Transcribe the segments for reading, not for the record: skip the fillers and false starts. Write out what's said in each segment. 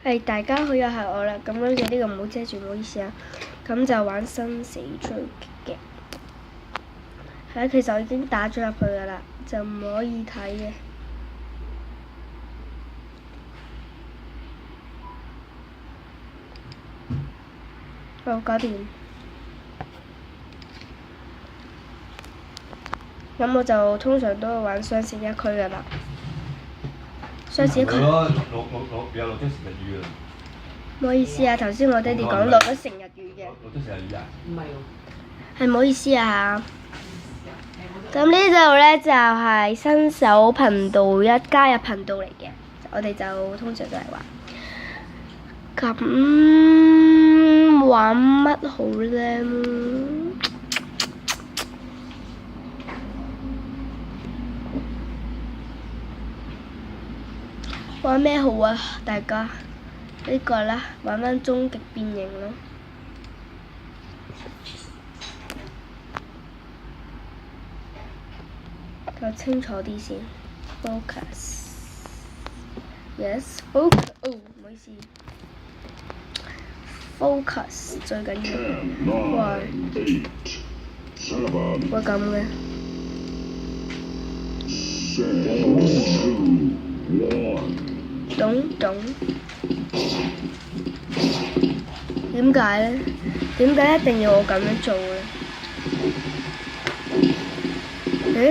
係大家好，又係我啦。咁跟住呢個唔好遮住，唔好意思啊。咁就玩生死追擊嘅。係，其實我已經打咗入去㗎啦，就唔可以睇嘅。好，搞掂。咁我就通常都會玩雙線一區㗎啦。雙線一區。有落咗成日雨啊！唔好意思啊，頭先我爹哋講落咗成日雨嘅。落咗成日雨啊？唔係喎。係唔好意思啊。咁呢度呢，就係新手頻道一加入頻道嚟嘅，我哋就通常都係玩。咁玩乜好呢？玩咩好啊？大家呢個啦，玩返終極變形咯。搞清楚啲先 ，focus。Yes，focus。哦，唔好意思。focus 最緊要。哇！會咁嘅。懂。點解咧？點解一定要我咁樣做咧？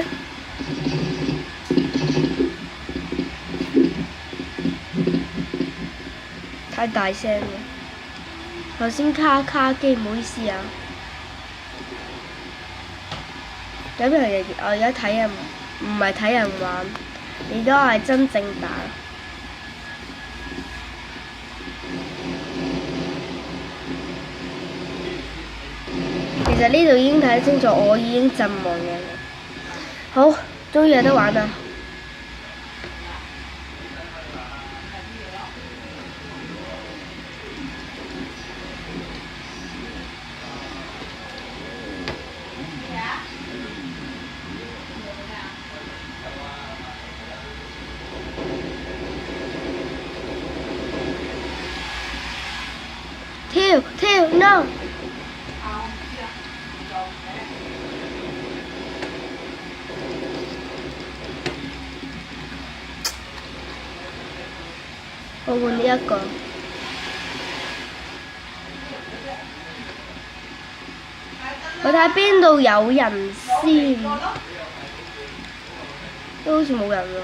誒？太大聲啦！頭先卡機，唔好意思啊。咁我而家睇人，唔係睇人玩，而家係真正打。其實呢度已經睇得清楚，我已經陣亡嘅。好，終於有得玩啦！跳 ，no！我換呢一個。我睇下邊度有人先，都好似冇人喎。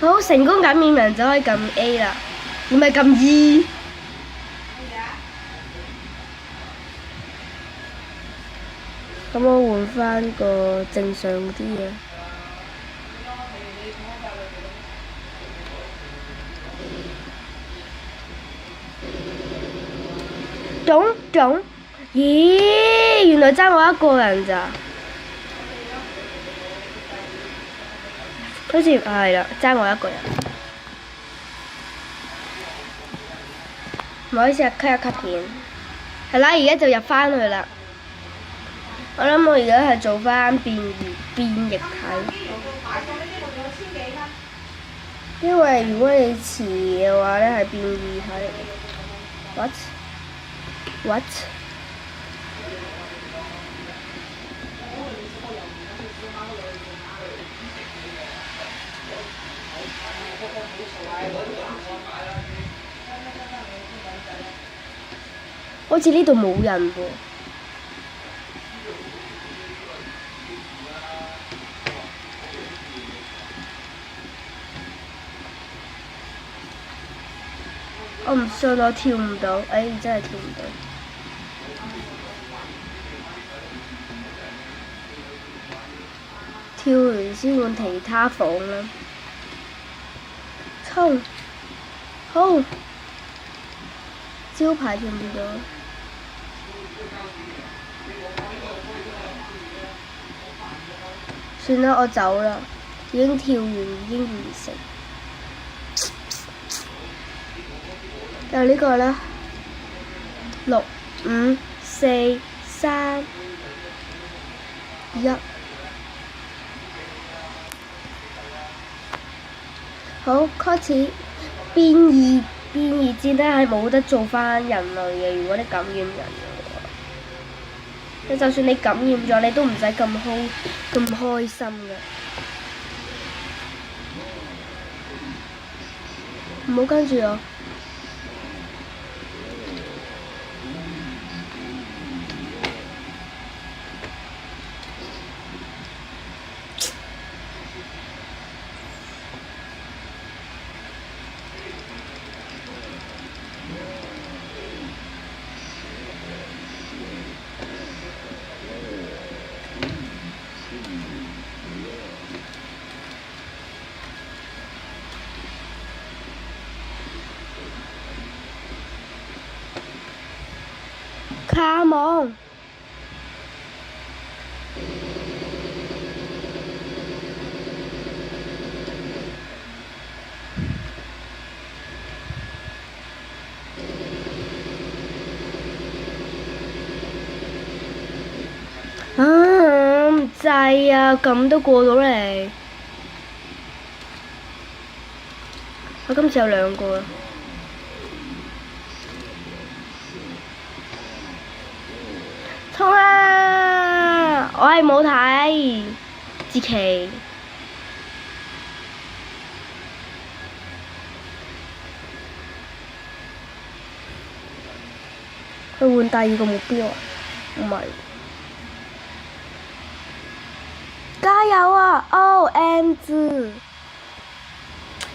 好，成功減免人就可以撳 A 啦，唔係撳 E。咁我換返個正常啲嘅。懂，咦，原來爭我一個人咋？好似係啦，爭我一個人。唔好意思啊，cut 一 cut 片。係啦，而家就入返去啦。我諗我而家係做返變液體，因為如果你遲嘅話咧係變異體嚟嘅。What？ 好似呢度冇人喎。我唔信我跳唔到，真係跳唔到。跳完先換其他房啦。衝！好！招牌跳唔到。算啦，我走啦。已經跳完，已經完成。就呢個啦，6、5、4、3、1。好，開始變異戰咧係冇得做翻人類嘅，如果你感染人嘅話，你就算你感染咗，你都唔使咁開心嘅。唔好跟住我。卡網。唔制啊！咁都過到嚟。我今次有2個啦。衝啊！我係冇睇，志奇。去換第2個目標啊？唔係。加油啊 ！OMG！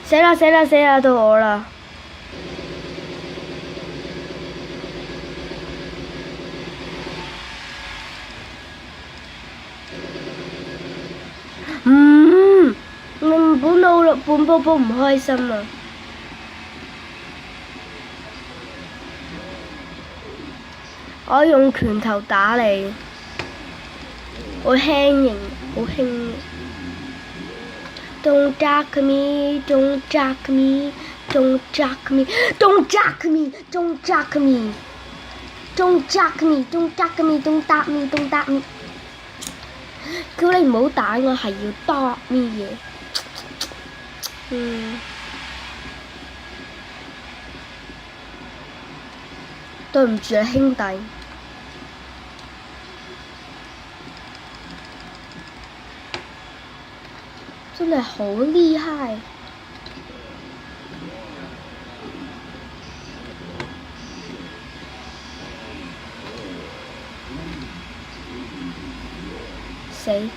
死啦！到我啦！半波唔開心啊！我用拳頭打你，好輕型，好輕。Don't jack me, don't jack me, don't jack me, don't jack me, don't jack me, don't jack me, don't jack me, don't jack me, don't jack me。叫你唔好打我，係要打咩嘢？對唔住啊，兄弟。真係好厲害！誰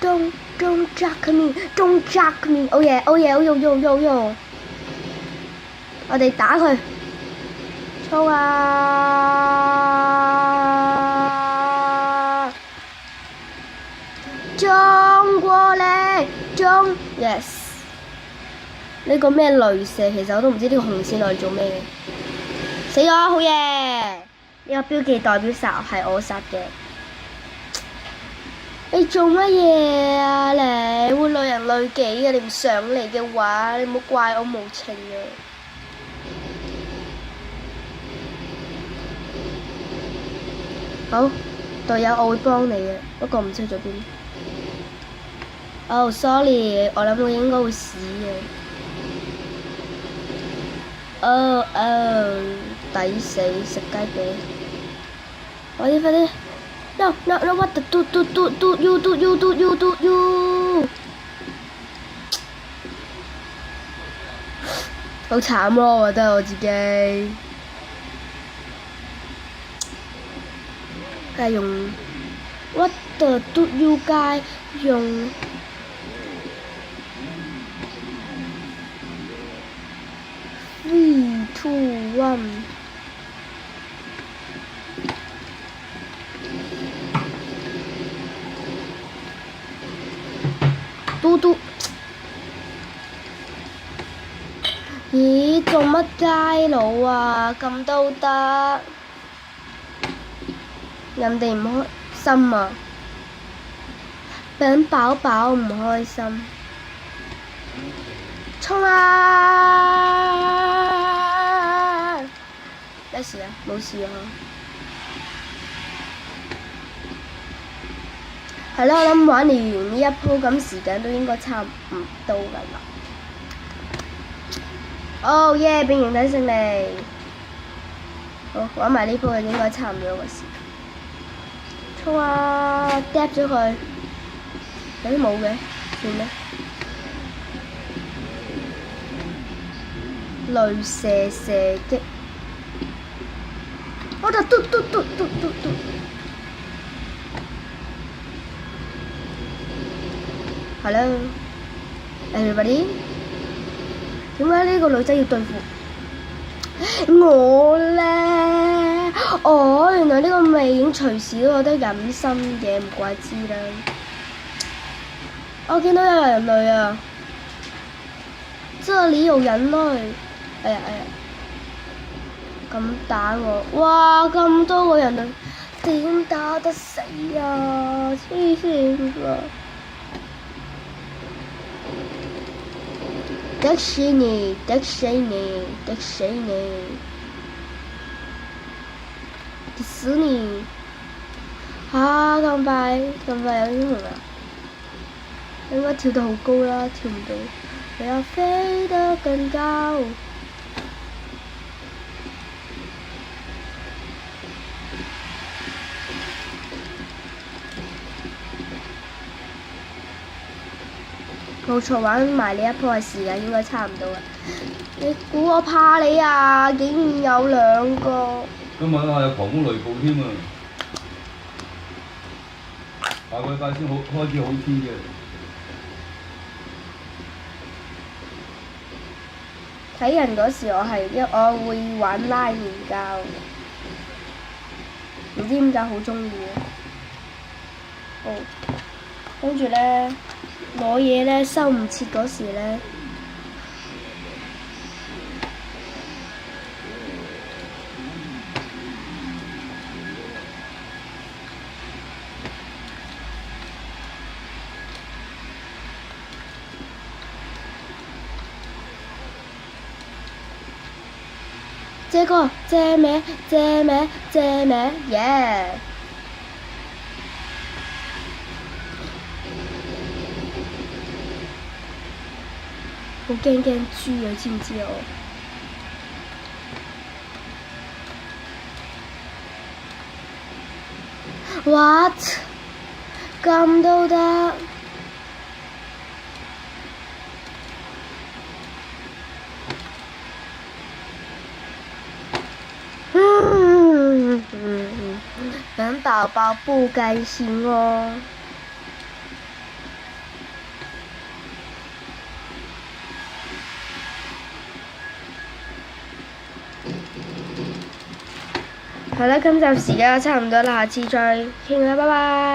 ？Don't jack me, don't jack me！ Oh yeah！ 我哋打佢！衝啊！衝過嚟！衝 ！Yes！ 呢個咩雷射？其實我都唔知呢個紅線來做咩嘅。死咗！好嘢！呢個標記代表殺係我殺嘅。你做乜嘢啊？你會累人累己嘅，你唔上嚟嘅話，你唔好怪我無情啊！好，隊友我會幫你嘅，不過唔知去咗邊。sorry， 我諗我應該會死嘅。抵死，食雞髀。快啲！No what the do you！ 好慘咯，我覺得我自己。梗係用 What the do you guys 用3、2、1。嘟！咦，做乜街佬啊？咁都得？人哋唔開心啊！餅飽唔開心。衝啊！咩事啊？冇事啊！係咯，我諗玩完呢一鋪咁時間都應該差唔多㗎啦。哦耶！變形體勝利。好，玩埋呢鋪就應該差唔多個時間。衝啊！嗒咗佢。誒冇嘅，算啦。雷射射擊。我就嘟。Hello everybody， 點解呢個女仔要對付我咧？哦，原來呢個魅影隨時都有得隱身嘅，唔怪之啦。我見到有人類啊！這裡有人類。哎呀！咁打我，哇！咁多個人類，點打得死啊？黐線㗎！迪士尼，迪士尼，嚇咁快有英雄啊！應該跳得好高啦，跳唔到，我要飛得更高。冇錯，玩埋呢一鋪嘅時間應該差唔多啦。你估我怕你啊？竟然有兩個。今日啊有狂風雷暴添啊！下個禮拜先好開始好天嘅。睇人嗰時我會玩拉麵膠，唔知點解好中意啊！哦，跟住咧。攞嘢咧收唔切嗰時咧，這個這咩耶！好驚豬啊！知唔知啊？What？ 咁都得？等寶寶不甘心哦。好啦，今集時間差唔多啦，下次再傾啦，拜拜。